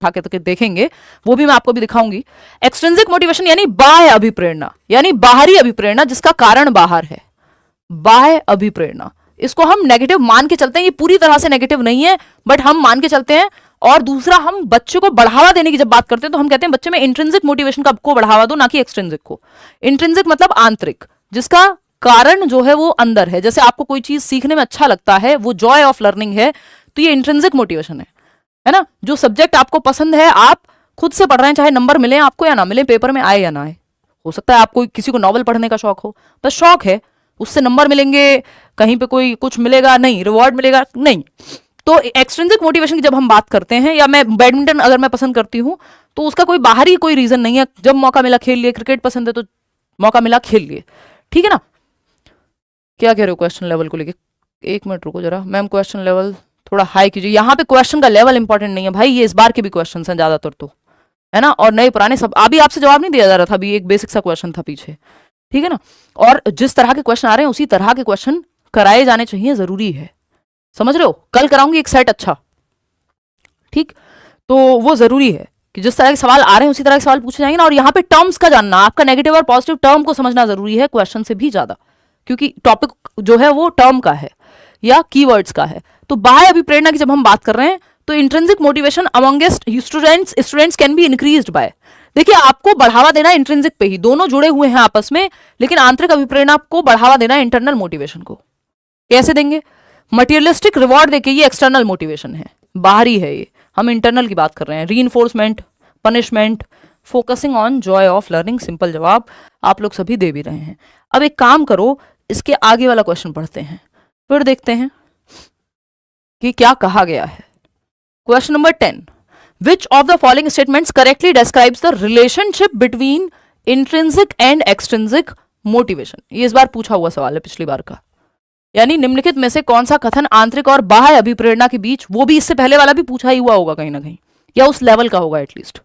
उठा के देखेंगे, वो भी मैं आपको भी दिखाऊंगी। एक्सट्रिंसिक मोटिवेशन यानी बाह्य अभिप्रेरणा, यानी बाहरी अभिप्रेरणा जिसका कारण बाहर है, बाह्य अभिप्रेरणा। इसको हम नेगेटिव मान के चलते हैं, ये पूरी तरह से नेगेटिव नहीं है बट हम मान के चलते हैं। और दूसरा, हम बच्चे को बढ़ावा देने की जब बात करते हैं तो हम कहते हैं बच्चे में इंट्रिंसिक मोटिवेशन को बढ़ावा दो, ना कि एक्सट्रिंसिक को। इंट्रिंसिक मतलब आंतरिक, जिसका कारण जो है वो अंदर है। जैसे आपको कोई चीज सीखने में अच्छा लगता है, वो जॉय ऑफ लर्निंग है, तो ये इंट्रिंसिक मोटिवेशन है ना। जो सब्जेक्ट आपको पसंद है, आप खुद से पढ़ रहे हैं, चाहे नंबर मिले आपको या ना मिले, पेपर में आए या ना आए। हो सकता है आपको किसी को नॉवल पढ़ने का शौक हो, बस शौक है, उससे नंबर मिलेंगे, कहीं पे कोई कुछ मिलेगा नहीं, रिवॉर्ड मिलेगा नहीं। तो एक्सट्रिंसिक मोटिवेशन की जब हम बात करते हैं, या मैं बैडमिंटन अगर मैं पसंद करती हूं तो उसका कोई बाहरी कोई रीजन नहीं है, जब मौका मिला खेल लिए। क्रिकेट पसंद है तो मौका मिला खेल लिए, ठीक है ना। क्या कह रहे हो क्वेश्चन लेवल को लेके? एक मिनट रुको जरा मैम, क्वेश्चन लेवल थोड़ा हाई कीजिए। यहाँ पे क्वेश्चन का लेवल इंपॉर्टेंट नहीं है भाई, ये इस बार के भी क्वेश्चन हैं ज्यादातर तो, है ना, और नए पुराने सब। अभी आपसे जवाब नहीं दिया जा रहा था, अभी एक बेसिक सा क्वेश्चन था पीछे, ठीक है ना। और जिस तरह के क्वेश्चन आ रहे हैं उसी तरह के क्वेश्चन कराए जाने चाहिए, जरूरी है, समझ रहे हो। कल कराऊंगी एक सेट अच्छा, ठीक, तो वो जरूरी है कि जिस तरह के सवाल आ रहे हैं उसी तरह के सवाल पूछे जाएंगे ना। और यहाँ पे टर्म्स का जानना, आपका नेगेटिव और पॉजिटिव टर्म को समझना जरूरी है क्वेश्चन से भी ज्यादा, क्योंकि टॉपिक जो है वो टर्म का है या कीवर्ड्स का है। तो बाह्य अभिप्रेरणा की जब हम बात कर रहे हैं तो intrinsic motivation amongst students can be increased by, देखिए आपको बढ़ावा देना इंट्रिंसिक पे ही, दोनों जुड़े हुए हैं आपस में, लेकिन आंतरिक अभिप्रेरणा को बढ़ावा देना इंटरनल मोटिवेशन को। कैसे देंगे? मटेरियलिस्टिक रिवॉर्ड देके, ये एक्सटर्नल मोटिवेशन है, बाहरी है, ये हम इंटरनल की बात कर रहे हैं। Reinforcement, punishment, focusing on Joy of learning, simple जवाब आप लोग सभी दे भी रहे हैं। अब एक काम करो, इसके आगे वाला क्वेश्चन पढ़ते हैं, फिर देखते हैं कि क्या कहा गया है। Question number 10, which of the following statements correctly describes the relationship between intrinsic and extrinsic motivation. ये इस बार पूछा हुआ सवाल है पिछली बार का, यानी निम्नलिखित में से कौन सा कथन आंतरिक और बाह्य अभिप्रेरणा के बीच, वो भी इससे पहले वाला भी पूछा ही हुआ होगा कहीं ना कहीं, या उस लेवल का होगा एटलीस्ट,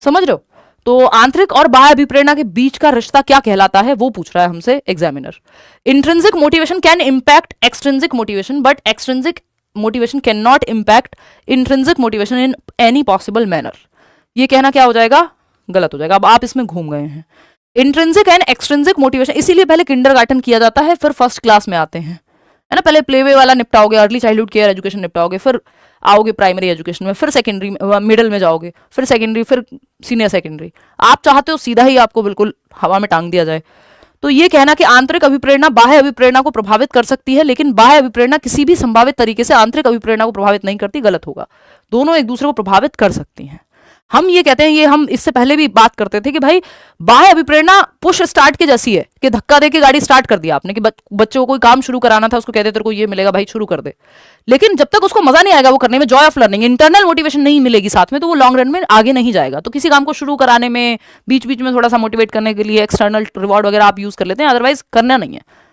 समझ रहे हो। तो आंतरिक और बाह्य अभिप्रेरणा के बीच का रिश्ता क्या कहलाता है, वो पूछ रहा है हमसे examiner. Intrinsic motivation can impact extrinsic motivation, but extrinsic motivation can not impact intrinsic motivation in any possible manner. ये कहना क्या हो जाएगा? गलत हो जाएगा। अब आप इसमें घूम गए हैं। इंट्रिंसिक एंड एक्सट्रिंसिक मोटिवेशन इसीलिए पहले किंडरगार्टन किया जाता है, फिर फर्स्ट क्लास में आते हैं, है ना। पहले प्लेवे वाला निपटाओगे, अर्ली चाइल्डहुड केयर एजुकेशन निपटाओगे, फिर आओगे प्राइमरी एजुकेशन में, फिर सेकेंडरी मिडिल में जाओगे, फिर सेकेंडरी, फिर सीनियर सेकेंडरी। आप चाहते हो सीधा ही आपको बिल्कुल हवा में टांग दिया जाए। तो ये कहना कि आंतरिक अभिप्रेरणा बाह्य अभिप्रेरणा को प्रभावित कर सकती है, लेकिन बाह्य अभिप्रेरणा किसी भी संभावित तरीके से आंतरिक अभिप्रेरणा को प्रभावित नहीं करती, गलत होगा। दोनों एक दूसरे को प्रभावित कर सकती हैं। हम ये कहते हैं, ये हम इससे पहले भी बात करते थे कि भाई बाह्य अभिप्रेरणा पुश स्टार्ट के जैसी है, कि धक्का देके गाड़ी स्टार्ट कर दिया आपने, कि बच्चे को कोई काम शुरू कराना था, उसको कहते तेरे को ये मिलेगा भाई शुरू कर दे, लेकिन जब तक उसको मजा नहीं आएगा वो करने में, Joy of learning, internal motivation नहीं मिलेगी साथ में, तो वो लॉन्ग रन में आगे नहीं जाएगा। तो किसी काम को शुरू कराने में बीच बीच में थोड़ा सा मोटिवेट करने के लिए एक्सटर्नल रिवॉर्ड वगैरह आप यूज कर लेते हैं, अदरवाइज करना नहीं है।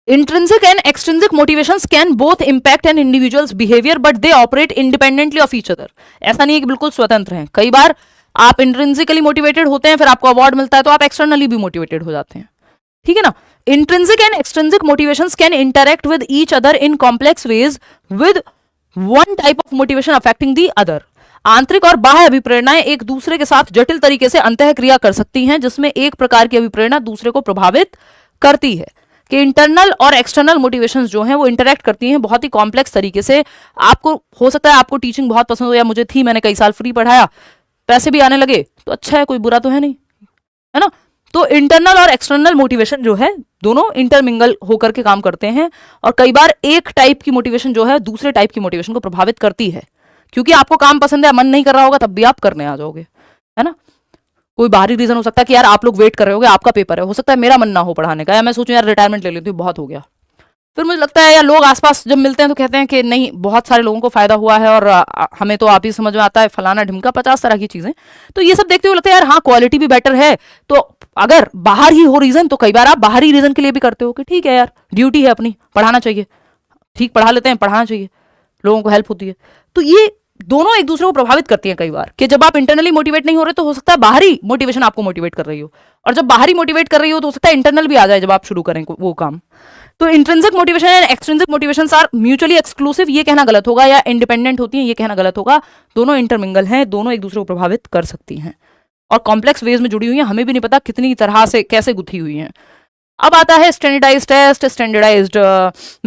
Intrinsic and extrinsic motivations can both impact an individual's behavior, but they operate independently of each other. ऐसा नहीं है कि बिल्कुल स्वतंत्र हैं। कई बार आप इंट्रिंसिकली मोटिवेटेड होते हैं, फिर आपको अवार्ड मिलता है, तो आप एक्सटर्नली भी मोटिवेटेड हो जाते हैं, ठीक है ना। Intrinsic and extrinsic motivations can interact with each other in complex ways, with one type of motivation affecting the other. आंतरिक और बाह्य अभिप्रेरणाएं एक दूसरे के साथ जटिल तरीके से अंतःक्रिया कर सकती हैं, जिसमें एक प्रकार की अभिप्रेरणा दूसरे को प्रभावित करती है। कि इंटरनल और एक्सटर्नल मोटिवेशंस जो हैं वो इंटरेक्ट करती हैं बहुत ही कॉम्प्लेक्स तरीके से। आपको हो सकता है आपको टीचिंग बहुत पसंद हो, या मुझे थी, मैंने कई साल फ्री पढ़ाया, पैसे भी आने लगे, तो अच्छा है, कोई बुरा तो है नहीं, है ना। तो इंटरनल और एक्सटर्नल मोटिवेशन जो है दोनों इंटरमिंगल होकर के काम करते हैं, और कई बार एक टाइप की मोटिवेशन जो है दूसरे टाइप की मोटिवेशन को प्रभावित करती है। क्योंकि आपको काम पसंद है, मन नहीं कर रहा होगा, तब भी आप करने आ जाओगे, है ना। कोई बाहरी रीजन हो सकता है कि यार आप लोग वेट कर रहे होगे, आपका पेपर है, हो सकता है मेरा मन ना हो पढ़ाने का, या मैं सोचूं यार रिटायरमेंट ले लेती हूँ, बहुत हो गया। फिर मुझे लगता है, या लोग आसपास जब मिलते हैं तो कहते हैं कि नहीं, बहुत सारे लोगों को फायदा हुआ है, और हमें तो आप ही समझ में आता है, फलाना ढिमका, 50 तरह की चीजें। तो ये सब देखते हुए लगता है यार हाँ, क्वालिटी भी बेटर है। तो अगर बाहर ही हो रीजन, तो कई बार आप बाहरी रीजन के लिए भी करते हो कि ठीक है यार, ड्यूटी है अपनी, पढ़ाना चाहिए, ठीक पढ़ा लेते हैं, पढ़ाना चाहिए, लोगों को हेल्प होती है। तो ये दोनों एक दूसरे को प्रभावित करती हैं कई बार, कि जब आप इंटरनली मोटिवेट नहीं हो रहे तो हो सकता है बाहरी मोटिवेशन आपको मोटिवेट कर रही हो, और जब बाहरी मोटिवेट कर रही हो तो हो सकता है इंटरनल भी आ जाए जब आप शुरू करें वो काम। तो intrinsic motivation and extrinsic motivations are mutually exclusive ये कहना गलत होगा, या इंडिपेंडेंट होती हैं ये कहना गलत होगा। दोनों इंटरमिंगल हैं, दोनों एक दूसरे को प्रभावित कर सकती हैं और कॉम्प्लेक्स वेज में जुड़ी हुई हैं, हमें भी नहीं पता कितनी तरह से कैसे गुथी हुई हैं। अब आता है स्टैंडर्डाइज्ड टेस्ट, स्टैंडर्डाइज्ड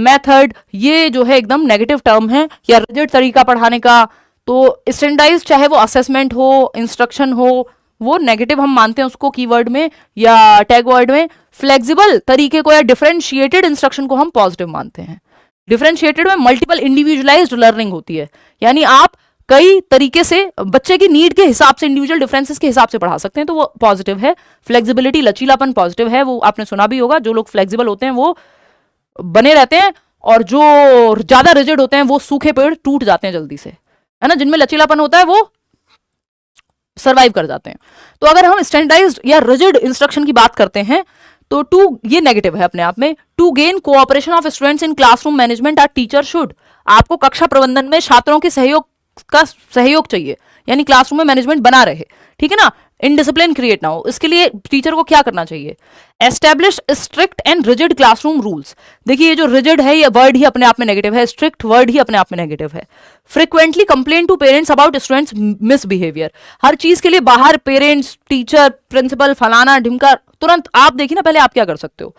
मेथड। ये जो है एकदम नेगेटिव टर्म है, या रिजिड तरीका पढ़ाने का। तो स्टैंडर्डाइज्ड चाहे वो असेसमेंट हो, इंस्ट्रक्शन हो, वो नेगेटिव हम मानते हैं उसको कीवर्ड में या टैग वर्ड में। फ्लेक्सिबल तरीके को या डिफरेंशिएटेड इंस्ट्रक्शन को हम पॉजिटिव मानते हैं। डिफरेंशिएटेड में मल्टीपल इंडिविजुअलाइज्ड लर्निंग होती है, यानी आप कई तरीके से बच्चे की नीड के हिसाब से, इंडिविजुअल डिफरेंसेस के हिसाब से पढ़ा सकते हैं, तो वो पॉजिटिव है। फ्लेक्सिबिलिटी, लचीलापन पॉजिटिव है, वो आपने सुना भी होगा, जो लोग फ्लेक्सिबल होते हैं वो बने रहते हैं, और जो ज्यादा रिजिड होते हैं वो सूखे पेड़ टूट जाते हैं जल्दी से, है ना। जिनमें लचीलापन होता है वो सर्वाइव कर जाते हैं। तो अगर हम स्टैंडर्डाइज्ड या रिजिड इंस्ट्रक्शन की बात करते हैं तो टू, ये नेगेटिव है अपने आप में। To gain cooperation of students in classroom management are teacher should, आपको कक्षा प्रबंधन में छात्रों के सहयोग चाहिए, यानी क्लासरूम में मैनेजमेंट बना रहे, ठीक है ना, इनडिसिप्लिन क्रिएट ना हो। इसके लिए टीचर को क्या करना चाहिए? Establish strict and rigid classroom rules. देखिए ये जो रिजिड है ये वर्ड ही अपने आप में नेगेटिव है, स्ट्रिक्ट वर्ड ही अपने आप में नेगेटिव है। Frequently complain to parents about students misbehaviour, हर चीज के लिए बाहर पेरेंट्स, टीचर, प्रिंसिपल, फलाना ढिमका, तुरंत आप देखिए ना, पहले आप क्या कर सकते हो?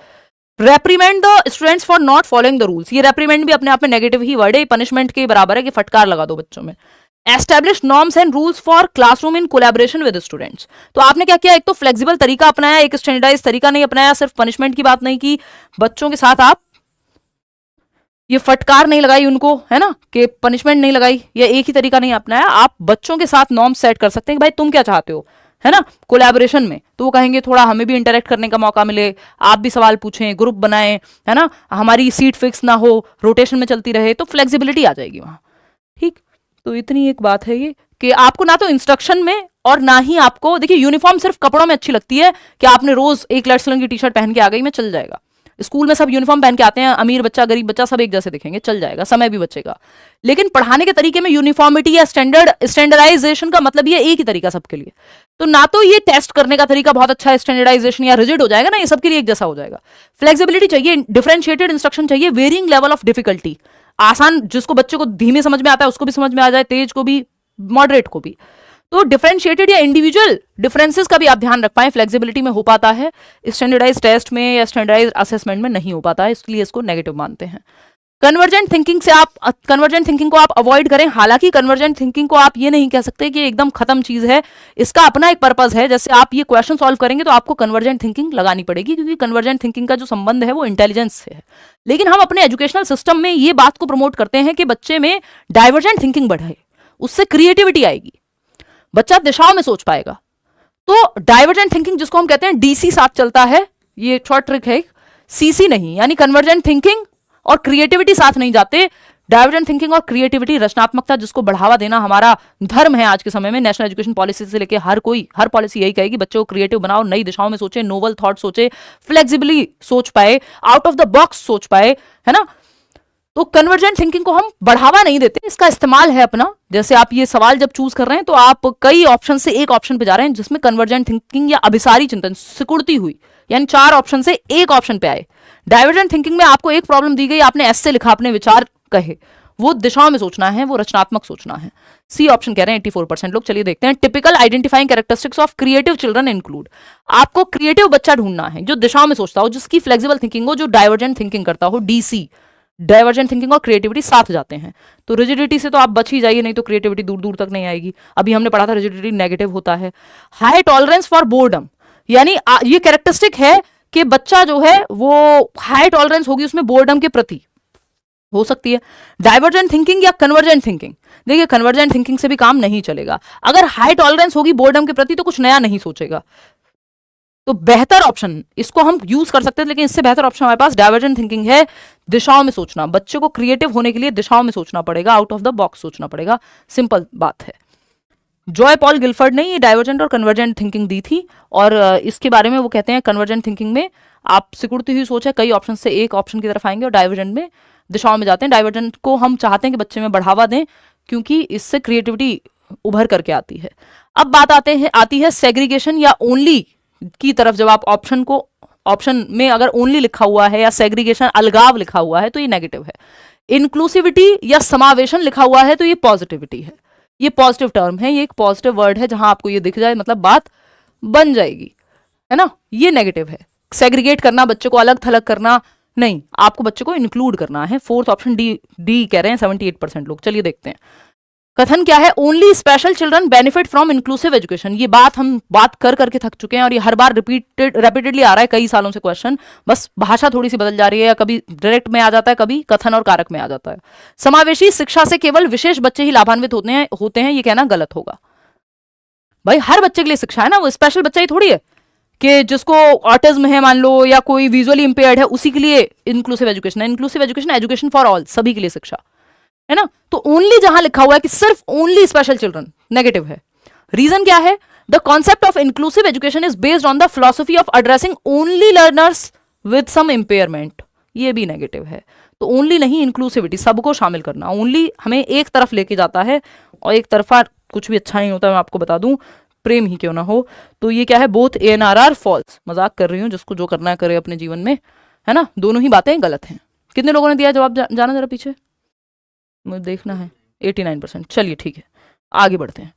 रेप्रीमेंड the students for not following the rules. ये रेप्रीमेंड भी अपने आप में नेगेटिव ही वर्ड है, पनिशमेंट के बराबर है कि फटकार लगा दो बच्चों में। Establish norms and rules for classroom in collaboration with students. तो आपने क्या किया? एक तो फ्लेक्सिबल तरीका अपनाया, एक स्टैंडर्डाइज तरीका नहीं अपनाया, सिर्फ पनिशमेंट की बात नहीं की, बच्चों के साथ आप ये फटकार नहीं लगाई उनको, है ना, कि पनिशमेंट नहीं लगाई, या एक ही तरीका नहीं अपनाया। आप बच्चों के साथ नॉर्म सेट कर सकते हैं कि भाई तुम क्या चाहते हो, है ना, कोलैबोरेशन में। तो वो कहेंगे थोड़ा हमें भी इंटरेक्ट करने का मौका मिले, आप भी सवाल पूछें, ग्रुप बनाएं, है ना, हमारी सीट फिक्स ना हो, रोटेशन में चलती रहे, तो फ्लेक्सिबिलिटी आ जाएगी वहां। ठीक, तो इतनी एक बात है ये कि आपको ना तो इंस्ट्रक्शन में और ना ही आपको, देखिए यूनिफॉर्म सिर्फ कपड़ों में अच्छी लगती है कि आपने रोज एक लेट्स लर्न की टी शर्ट पहन के आ गई, मैं चल जाएगा। स्कूल में सब यूनिफॉर्म पहन के आते हैं, अमीर बच्चा गरीब बच्चा सब एक जैसे दिखेंगे, चल जाएगा, समय भी बचेगा। लेकिन पढ़ाने के तरीके में यूनिफॉर्मिटी या स्टैंडर्डाइजेशन का मतलब ये एक ही तरीका सबके लिए। तो ना तो ये टेस्ट करने का तरीका बहुत अच्छा है, स्टैंडर्डाइजेशन या रिजिड हो जाएगा ना, ये सबके लिए एक जैसा हो जाएगा। फ्लेक्सिबिलिटी चाहिए, डिफरेंशिएटेड इंस्ट्रक्शन चाहिए, वेरिंग लेवल ऑफ डिफिकल्टी, आसान जिसको बच्चे को धीमे समझ में आता है उसको भी समझ में आ जाए, तेज को भी, मॉडरेट को भी। तो डिफरेंशिएटेड या इंडिविजुअल डिफरेंसेस का भी आप ध्यान रख पाए, फ्लेक्सिबिलिटी में हो पाता है, स्टैंडर्डाइज टेस्ट में या स्टैंडर्डाइज असेसमेंट में नहीं हो पाता है, इसलिए इसको नेगेटिव मानते हैं। कन्वर्जेंट थिंकिंग से आप, कन्वर्जेंट थिंकिंग को आप अवॉइड करें। हालांकि कन्वर्जेंट थिंकिंग को आप ये नहीं कह सकते कि एकदम खत्म चीज है, इसका अपना एक पर्पस है। जैसे आप ये क्वेश्चन सॉल्व करेंगे तो आपको कन्वर्जेंट थिंकिंग लगानी पड़ेगी, क्योंकि कन्वर्जेंट थिंकिंग का जो संबंध है वो इंटेलिजेंस से है। लेकिन हम अपने एजुकेशनल सिस्टम में ये बात को प्रमोट करते हैं कि बच्चे में डाइवर्जेंट थिंकिंग बढ़े, उससे क्रिएटिविटी आएगी, बच्चा दिशाओं में सोच पाएगा। तो डाइवर्जेंट थिंकिंग जिसको हम कहते हैं डीसी साथ चलता है, ये शॉर्ट ट्रिक है, सीसी नहीं, यानी कन्वर्जेंट थिंकिंग और क्रिएटिविटी साथ नहीं जाते। डाइवर्जेंट थिंकिंग और क्रिएटिविटी, रचनात्मकता जिसको बढ़ावा देना हमारा धर्म है आज के समय में। नेशनल एजुकेशन पॉलिसी से लेके हर पॉलिसी यही कहेगी बच्चों को क्रिएटिव बनाओ, नई दिशाओं में सोचे, नोवल थॉट सोचे, फ्लेक्सिबली सोच पाए, आउट ऑफ द बॉक्स सोच पाए, है ना। तो कन्वर्जेंट थिंकिंग को हम बढ़ावा नहीं देते, इसका इस्तेमाल है अपना। जैसे आप ये सवाल जब चूज कर रहे हैं तो आप कई ऑप्शन से एक ऑप्शन पे जा रहे हैं जिसमें कन्वर्जेंट थिंकिंग या अभिसारी चिंतन सिकुड़ती हुई, यानी 4 ऑप्शन से एक ऑप्शन पे आए। डाइवर्जेंट थिंकिंग में आपको एक प्रॉब्लम दी गई, आपने ऐसे लिखा, अपने विचार कहे, वो दिशाओं में सोचना है, वो रचनात्मक सोचना है। सी ऑप्शन कह रहे हैं 84% लोग। चलिए देखते हैं। Typical identifying characteristics of creative children include, आपको क्रिएटिव बच्चा ढूंढना है जो दिशाओं में सोचता हो, जिसकी फ्लेक्सिबल थिंकिंग हो, जो डाइवर्जेंट थिंकिंग करता हो। डीसी, डाइवर्जेंट थिंकिंग और क्रिएटिविटी साथ जाते हैं। तो रिजिडिटी से तो आप बच ही जाइए, नहीं तो क्रिएटिविटी दूर दूर तक नहीं आएगी। अभी हमने पढ़ा था रिजिडिटी नेगेटिव होता है। हाई टॉलरेंस फॉर बोर्डम, यानी ये कैरेक्टरिस्टिक है कि बच्चा जो है वो हाई टॉलरेंस होगी उसमें बोर्डम के प्रति, हो सकती है। डाइवर्जेंट थिंकिंग या कन्वर्जेंट थिंकिंग, देखिए कन्वर्जेंट थिंकिंग से भी काम नहीं चलेगा। अगर हाई टॉलरेंस होगी बोर्डम के प्रति तो कुछ नया नहीं सोचेगा। तो बेहतर ऑप्शन इसको हम यूज कर सकते हैं, लेकिन इससे बेहतर ऑप्शन हमारे पास डाइवर्जेंट थिंकिंग है, दिशाओं में सोचना। बच्चे को क्रिएटिव होने के लिए दिशाओं में सोचना पड़ेगा, आउट ऑफ द बॉक्स सोचना पड़ेगा, सिंपल बात है। जॉय पॉल गिलफर्ड ने ये डाइवर्जेंट और कन्वर्जेंट थिंकिंग दी थी, और इसके बारे में वो कहते हैं कन्वर्जेंट थिंकिंग में आप सिकुड़ती हुई सोच है, कई ऑप्शन से एक ऑप्शन की तरफ आएंगे, और डाइवर्जेंट में दिशाओं में जाते हैं। डाइवर्जेंट को हम चाहते हैं कि बच्चे में बढ़ावा दें, क्योंकि इससे क्रिएटिविटी उभर करके आती है। अब बात आती है सेग्रीगेशन या ओनली की तरफ। जब आप ऑप्शन में अगर ओनली लिखा हुआ है या सेग्रीगेशन अलगाव लिखा हुआ है तो ये नेगेटिव है। इंक्लूसिविटी या समावेशन लिखा हुआ है तो ये पॉजिटिविटी है। ये पॉजिटिव टर्म है, ये एक पॉजिटिव वर्ड है, जहां आपको ये दिख जाए मतलब बात बन जाएगी, है ना। ये नेगेटिव है। सेग्रीगेट करना, बच्चे को अलग थलग करना नहीं, आपको बच्चे को इंक्लूड करना है। फोर्थ ऑप्शन डी कह रहे हैं 78% लोग। चलिए देखते हैं कथन क्या है। Only special children benefit from inclusive education. ये बात हम बात कर करके थक चुके हैं और ये हर बार रिपीटेडली आ रहा है कई सालों से क्वेश्चन, बस भाषा थोड़ी सी बदल जा रही है, या कभी डायरेक्ट में आ जाता है, कभी कथन और कारक में आ जाता है। समावेशी शिक्षा से केवल विशेष बच्चे ही लाभान्वित होते हैं, ये कहना गलत होगा। भाई हर बच्चे के लिए शिक्षा है ना, वो स्पेशल बच्चा ही थोड़ी है कि जिसको ऑटिज्म है मान लो, या कोई विजुअली इंपेयर्ड है, उसी के लिए इंक्लूसिव एजुकेशन है। Inclusive education education for all, सभी के लिए शिक्षा है ना। तो ओनली जहां लिखा हुआ है कि सिर्फ ओनली स्पेशल चिल्ड्रन, नेगेटिव है। रीजन क्या है? The concept of inclusive education is based on the philosophy of addressing only learners with some impairment, ये भी नेगेटिव है। तो ओनली नहीं, इंक्लूसिविटी, सबको शामिल करना। ओनली हमें एक तरफ लेके जाता है और एक तरफा कुछ भी अच्छा नहीं होता, मैं आपको बता दूं, प्रेम ही क्यों ना हो। तो ये क्या है? Both ANR are false. मजाक कर रही हूं, जिसको जो करना है करे अपने जीवन में, है ना। दोनों ही बातें गलत हैं। कितने लोगों ने दिया जवाब? जाना जरा पीछे, मुझे देखना है। 89%। चलिए ठीक है, आगे बढ़ते हैं।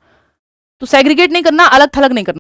तो सेग्रीगेट नहीं करना, अलग थलग नहीं करना।